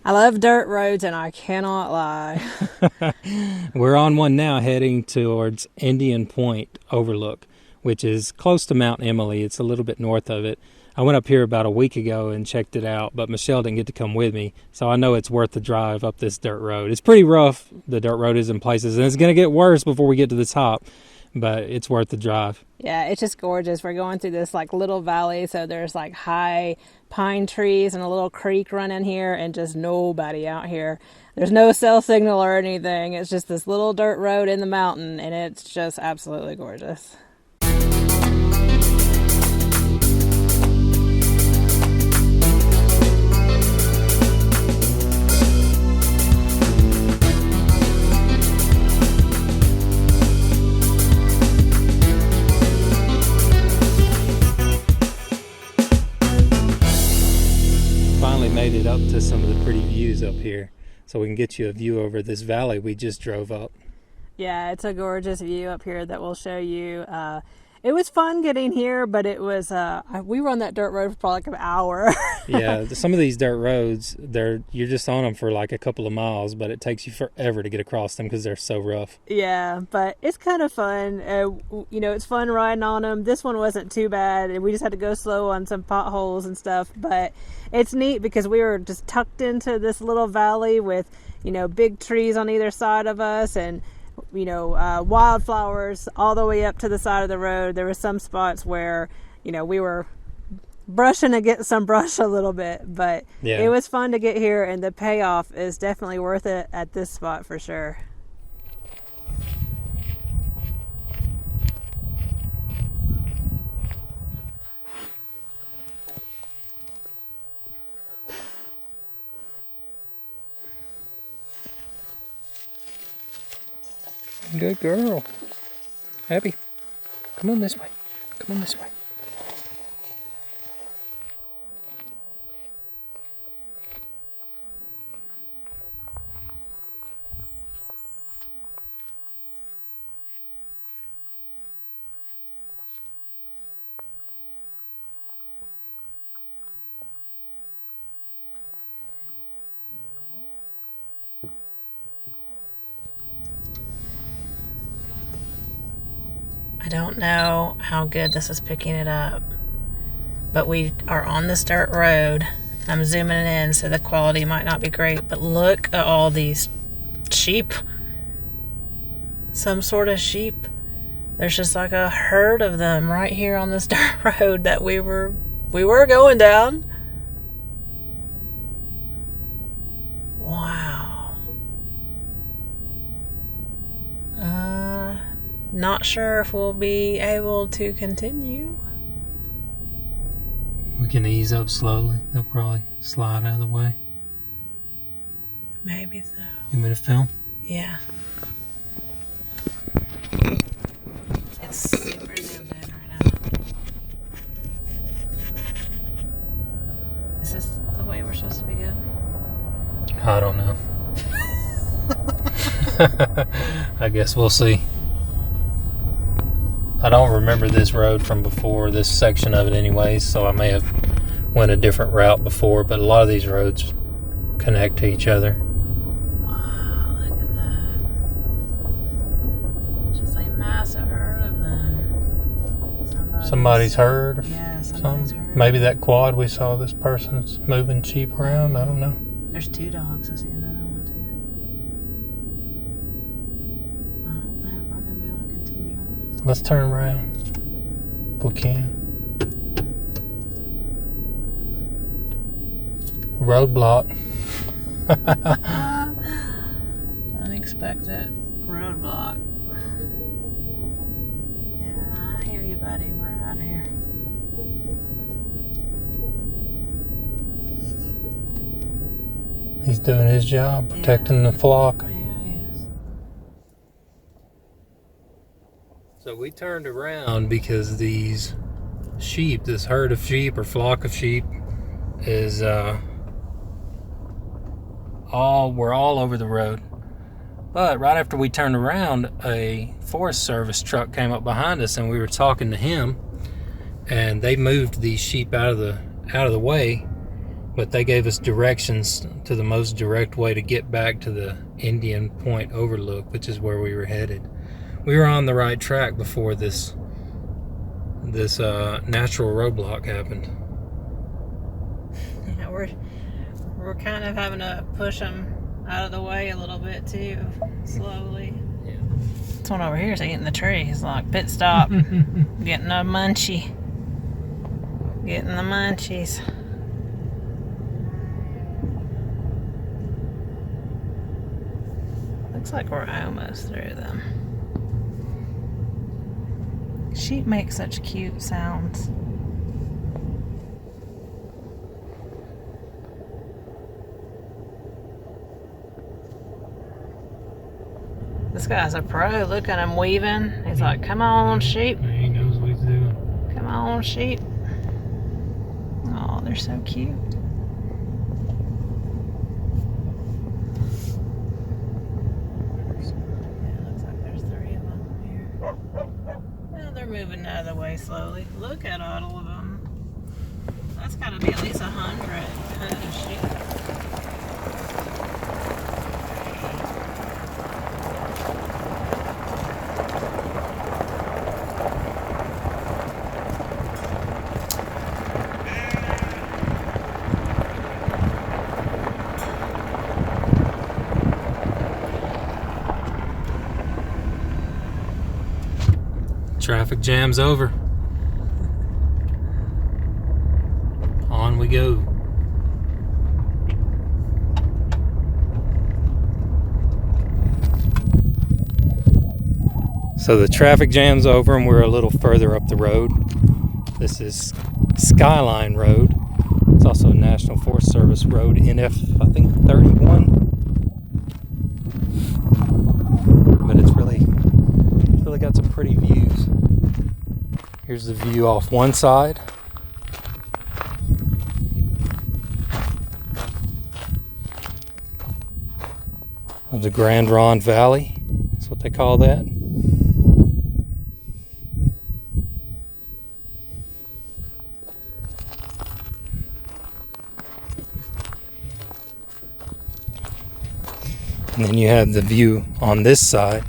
I love dirt roads, and I cannot lie. We're on one now heading towards Indian Point Overlook, which is close to Mount Emily. It's a little bit north of it. I went up here about a week ago and checked it out, but Michelle didn't get to come with me, so I know it's worth the drive up this dirt road. It's pretty rough, the dirt road is in places, and it's going to get worse before we get to the top, but it's worth the drive. Yeah, it's just gorgeous. We're going through this like little valley, so there's like high pine trees and a little creek running here, and just nobody out here. There's no cell signal or anything. It's just this little dirt road in the mountain, and it's just absolutely gorgeous. Made it up to some of the pretty views up here, so we can get you a view over this valley we just drove up. Yeah, it's a gorgeous view up here that we'll show you. It was fun getting here, but it was we were on that dirt road for probably like an hour. Yeah, some of these dirt roads, you're just on them for like a couple of miles, but it takes you forever to get across them because they're so rough. Yeah, but it's kind of fun. It's fun riding on them. This one wasn't too bad, and we just had to go slow on some potholes and stuff, but it's neat because we were just tucked into this little valley with, big trees on either side of us, and wildflowers all the way up to the side of the road. There were some spots where, we were brushing against some brush a little bit, but yeah, it was fun to get here, and the payoff is definitely worth it at this spot for sure. Good girl. Abby, come on this way. Come on this way. I don't know how good this is picking it up, but we are on this dirt road. I'm zooming it in, so the quality might not be great, but look at all these sheep. Some sort of sheep. There's just like a herd of them right here on this dirt road that we were going down. Wow. Not sure if we'll be able to continue. We can ease up slowly. They'll probably slide out of the way. Maybe so. You want me to film? Yeah. It's super zoomed in right now. Is this the way we're supposed to be going? I don't know. I guess we'll see. I don't remember this road from before, this section of it anyways, so I may have went a different route before, but a lot of these roads connect to each other. Wow, look at that. Just a massive herd of them. Somebody's herd? Yeah, somebody's herd. Maybe that quad we saw, this person's moving sheep around, I don't know. There's 2 dogs, I see another one. Let's turn around if we can. Roadblock. Unexpected roadblock. Yeah, I hear you, buddy. We're out of here. He's doing his job, protecting the flock. So we turned around because these sheep, this herd of sheep or flock of sheep, is we're all over the road. But right after we turned around, a Forest Service truck came up behind us, and we were talking to him, and they moved these sheep out of the way, But they gave us directions to the most direct way to get back to the Indian Point Overlook, which is where we were headed. We were on the right track before this natural roadblock happened. Yeah, we're kind of having to push them out of the way a little bit too, slowly. Yeah. This one over here is eating the tree. He's like, pit stop, getting a munchie, getting the munchies. Looks like we're almost through them. Sheep make such cute sounds. This guy's a pro. Look at him weaving. He's like, come on, sheep. He knows what he's doing. Come on, sheep. Oh, they're so cute. Yeah, looks like there's 3 of them here. Well, they're moving out of the way slowly. Look at all of them. That's got to be at least 100 sheep. Traffic jam's over. On we go. So the traffic jam's over and we're a little further up the road. This is Skyline Road. It's also a National Forest Service road, NF, I think 31. But it's really got some pretty views. Here's the view off one side. Of the Grande Ronde Valley. That's what they call that. And then you have the view on this side.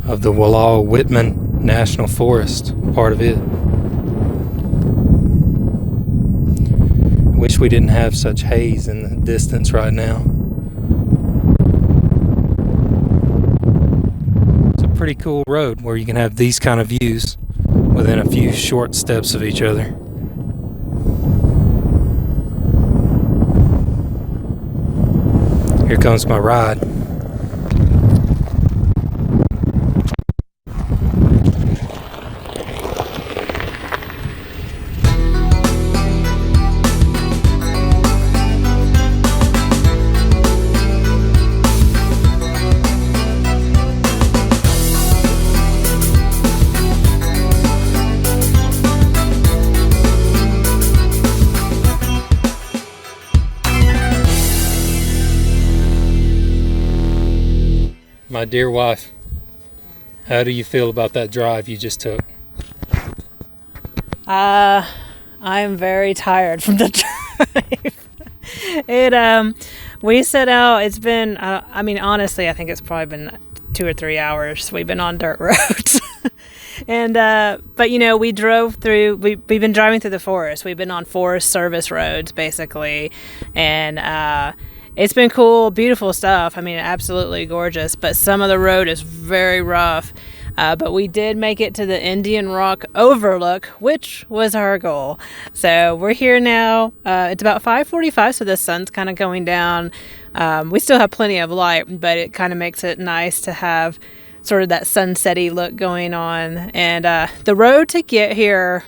Of the Wallowa-Whitman National Forest, part of it. I wish we didn't have such haze in the distance right now. It's a pretty cool road where you can have these kind of views within a few short steps of each other. Here comes my ride. My dear wife, how do you feel about that drive you just took? I am very tired from the drive. We set out, it's been, I mean, honestly, I think it's probably been 2 or 3 hours. We've been on dirt roads. And, but you know, we drove through, we've been driving through the forest. We've been on Forest Service roads, basically. And, it's been cool, beautiful stuff. I mean, absolutely gorgeous. But some of the road is very rough. But we did make it to the Indian Rock Overlook, which was our goal. So we're here now. It's about 5:45, so the sun's kind of going down. We still have plenty of light, but it kind of makes it nice to have sort of that sunsetty look going on. And the road to get here,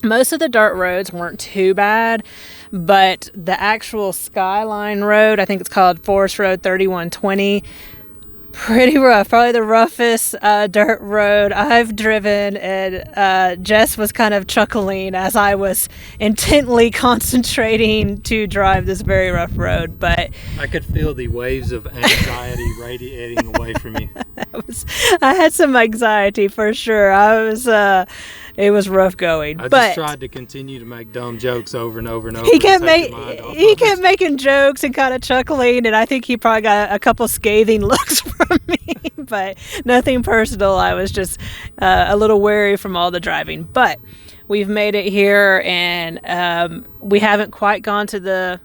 most of the dirt roads weren't too bad, but the actual Skyline Road, I think it's called Forest Road 3120, Pretty rough. Probably the roughest dirt road I've driven, and Jess was kind of chuckling as I was intently concentrating to drive this very rough road. But I could feel the waves of anxiety radiating away from you. I had some anxiety for sure. It was rough going. I but just tried to continue to make dumb jokes over and over and over. He kept making jokes and kind of chuckling, and I think he probably got a couple scathing looks from me, but nothing personal. I was just a little wary from all the driving. But we've made it here, and we haven't quite gone to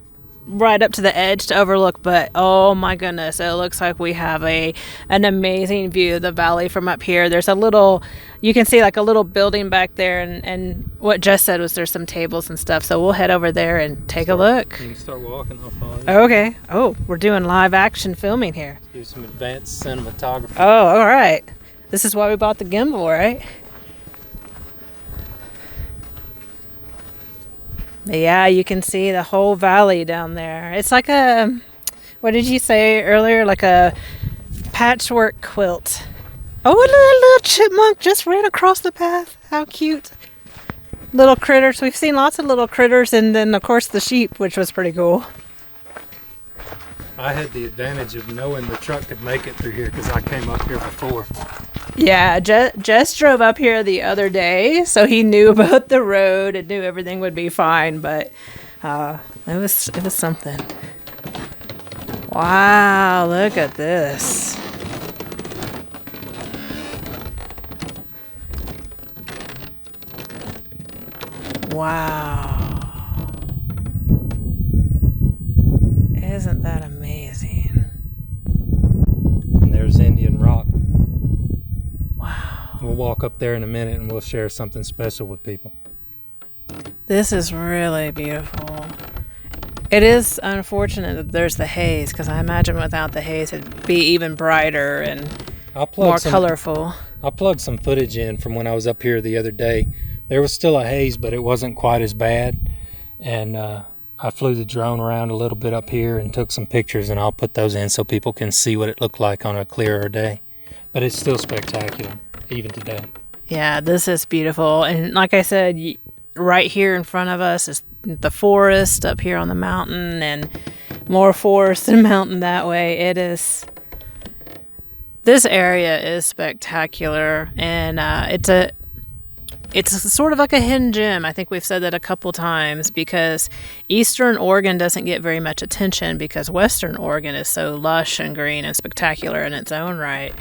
right up to the edge to overlook, but oh my goodness, it looks like we have an amazing view of the valley from up here. There's you can see like a little building back there, and what Jess said was there's some tables and stuff, so we'll head over there and take a look. You can start walking. I'll follow you. Okay. Oh, we're doing live action filming here. Do some advanced cinematography. Oh, all right. This is why we bought the gimbal, right? Yeah, you can see the whole valley down there. It's like what did you say earlier? Like a patchwork quilt. Oh, a little chipmunk just ran across the path. How cute. Little critters. We've seen lots of little critters, and then, of course, the sheep, which was pretty cool. I had the advantage of knowing the truck could make it through here because I came up here before. Yeah, Jess drove up here the other day, so he knew about the road and knew everything would be fine, but it was something. Wow, look at this. Wow. Isn't that amazing? And there's Indian Rock. Wow. We'll walk up there in a minute and we'll share something special with people. This is really beautiful. It is unfortunate that there's the haze, because I imagine without the haze it'd be even brighter and more colorful. I'll plug some footage in from when I was up here the other day. There was still a haze, but it wasn't quite as bad. And I flew the drone around a little bit up here and took some pictures, and I'll put those in so people can see what it looked like on a clearer day. But it's still spectacular, even today. Yeah, this is beautiful. And like I said, right here in front of us is the forest up here on the mountain, and more forest and mountain that way. This area is spectacular, and it's sort of like a hidden gem. I think we've said that a couple times, because Eastern Oregon doesn't get very much attention because Western Oregon is so lush and green and spectacular in its own right.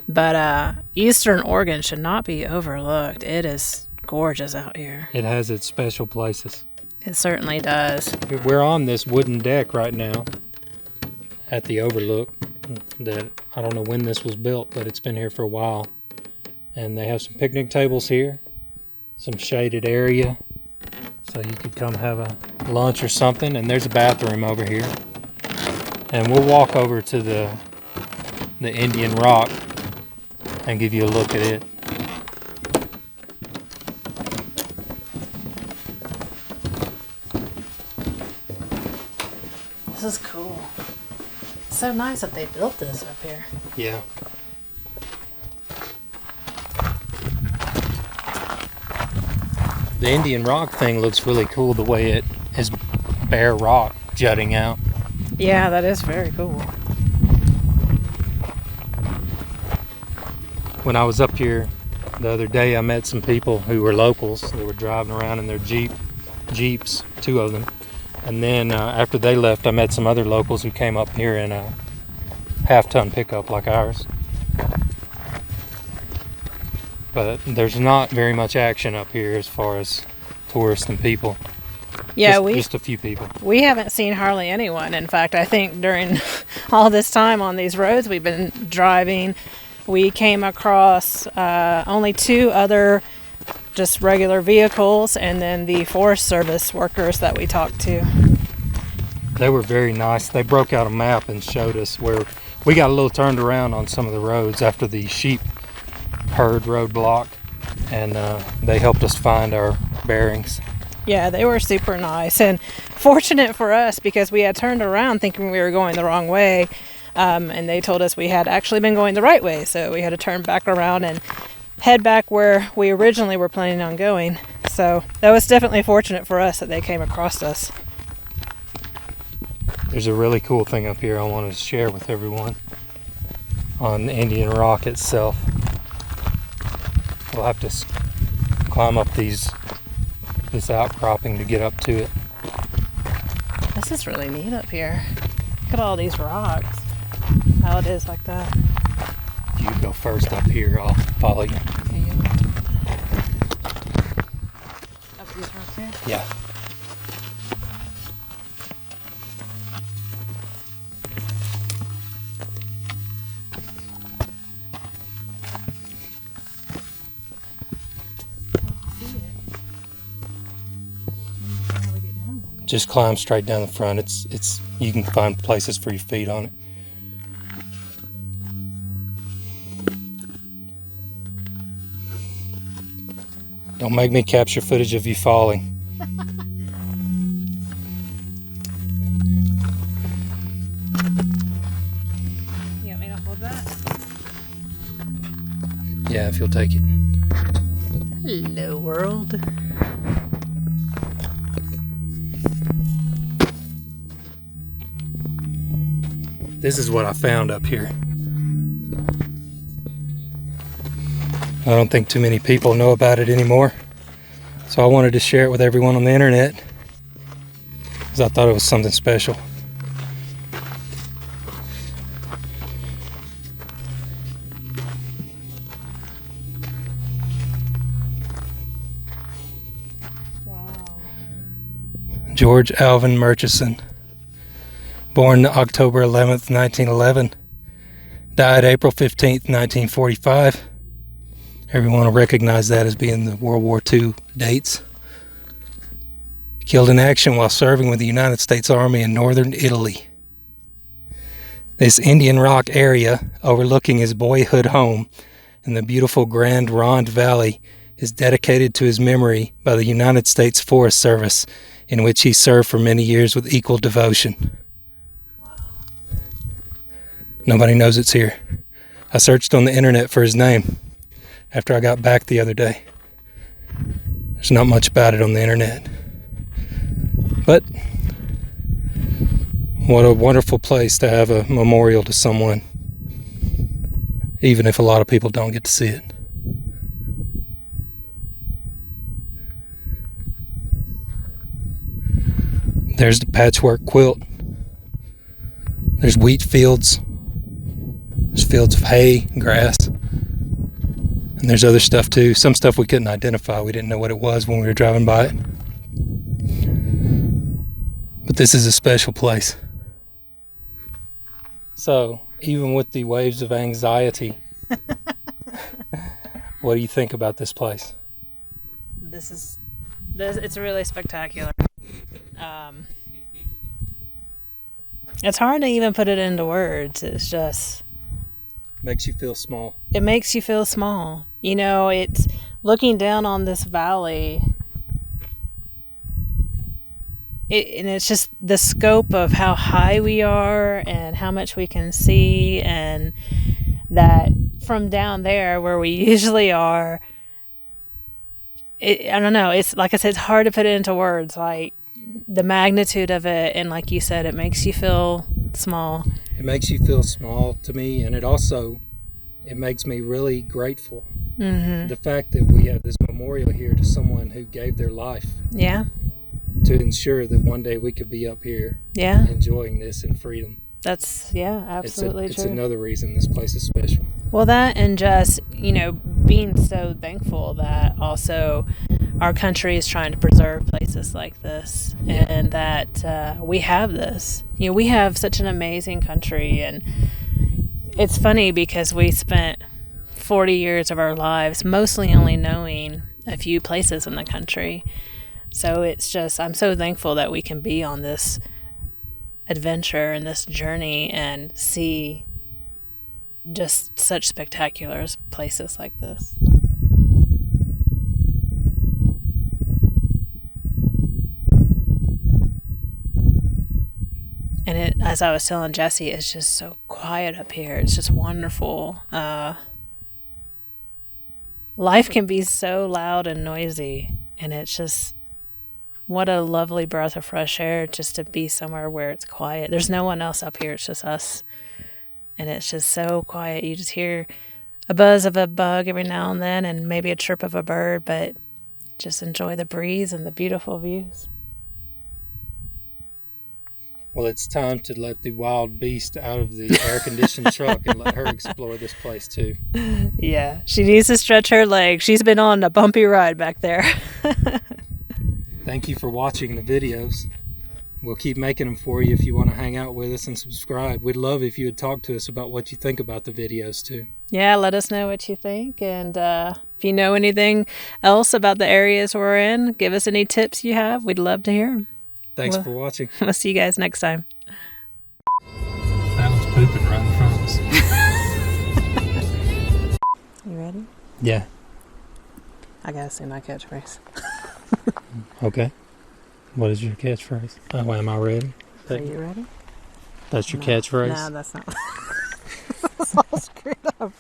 But Eastern Oregon should not be overlooked. It is gorgeous out here. It has its special places. It certainly does. We're on this wooden deck right now at the overlook that I don't know when this was built, but it's been here for a while. And they have some picnic tables here, some shaded area, so you could come have a lunch or something. And there's a bathroom over here. And we'll walk over to the Indian Rock and give you a look at it. This is cool. It's so nice that they built this up here. Yeah. The Indian Rock thing looks really cool, the way it is bare rock jutting out. Yeah, that is very cool. When I was up here the other day, I met some people who were locals. They were driving around in their Jeeps, 2 of them. And then after they left, I met some other locals who came up here in a half-ton pickup like ours. But there's not very much action up here as far as tourists and people. Yeah, just a few people. We haven't seen hardly anyone. In fact, I think during all this time on these roads we've been driving, we came across only 2 other just regular vehicles, and then the Forest Service workers that we talked to. They were very nice. They broke out a map and showed us where we got a little turned around on some of the roads after the sheep herd roadblock, and they helped us find our bearings. Yeah, they were super nice, and fortunate for us because we had turned around thinking we were going the wrong way. And they told us we had actually been going the right way, so we had to turn back around and head back where we originally were planning on going. So that was definitely fortunate for us that they came across us. There's a really cool thing up here I wanted to share with everyone on Indian Rock itself. We'll have to climb up this outcropping to get up to it. This is really neat up here. Look at all these rocks. How it is like that. You go first up here, I'll follow you. Up these rocks here? Yeah. Just climb straight down the front. It's you can find places for your feet on it. Don't make me capture footage of you falling. You want me to hold that? Yeah, if you'll take it. Hello, world. This is what I found up here. I don't think too many people know about it anymore. So I wanted to share it with everyone on the internet because I thought it was something special. Wow. George Alvin Murchison, born October 11th, 1911, died April 15th, 1945. Everyone will recognize that as being the World War II dates. Killed in action while serving with the United States Army in northern Italy. This Indian Rock area, overlooking his boyhood home in the beautiful Grande Ronde Valley, is dedicated to his memory by the United States Forest Service, in which he served for many years with equal devotion. Nobody knows it's here. I searched on the internet for his name after I got back the other day. There's not much about it on the internet. But what a wonderful place to have a memorial to someone, even if a lot of people don't get to see it. There's the patchwork quilt. There's wheat fields. There's fields of hay, grass. And there's other stuff too. Some stuff we couldn't identify. We didn't know what it was when we were driving by it. But this is a special place. So, even with the waves of anxiety, what do you think about this place? This it's really spectacular. It's hard to even put it into words. It's just... Makes you feel small. It makes you feel small. You know, it's looking down on this valley. And it's just the scope of how high we are and how much we can see, and that from down there where we usually are, I don't know, it's like I said, it's hard to put it into words, like the magnitude of it, and like you said, it makes you feel small. It makes you feel small to me, and it makes me really grateful. Mm-hmm. The fact that we have this memorial here to someone who gave their life. Yeah. To ensure that one day we could be up here. Yeah. Enjoying this in freedom. That's, yeah, absolutely true. It's another reason this place is special. Well, that, and just, you know, being so thankful that also our country is trying to preserve places like this, and that we have this. You know, we have such an amazing country, and it's funny because we spent 40 years of our lives mostly only knowing a few places in the country. So it's just, I'm so thankful that we can be on this adventure and this journey and see just such spectacular places like this. And it, as I was telling Jesse, it's just so quiet up here. It's just wonderful. Life can be so loud and noisy, and it's just what a lovely breath of fresh air just to be somewhere where it's quiet. There's no one else up here. It's just us. And it's just so quiet. You just hear a buzz of a bug every now and then and maybe a chirp of a bird, but just enjoy the breeze and the beautiful views. Well, it's time to let the wild beast out of the air-conditioned truck and let her explore this place too. Yeah, she needs to stretch her legs. She's been on a bumpy ride back there. Thank you for watching the videos. We'll keep making them for you if you want to hang out with us and subscribe. We'd love if you would talk to us about what you think about the videos too. Yeah, let us know what you think. And if you know anything else about the areas we're in, give us any tips you have. We'd love to hear them. Thanks for watching. We'll see you guys next time. That one's pooping right in front of us. You ready? Yeah. I gotta say my catchphrase. Okay. What is your catchphrase? Oh, am I ready? Are you ready? That's your catchphrase? No, that's not. It's all screwed up.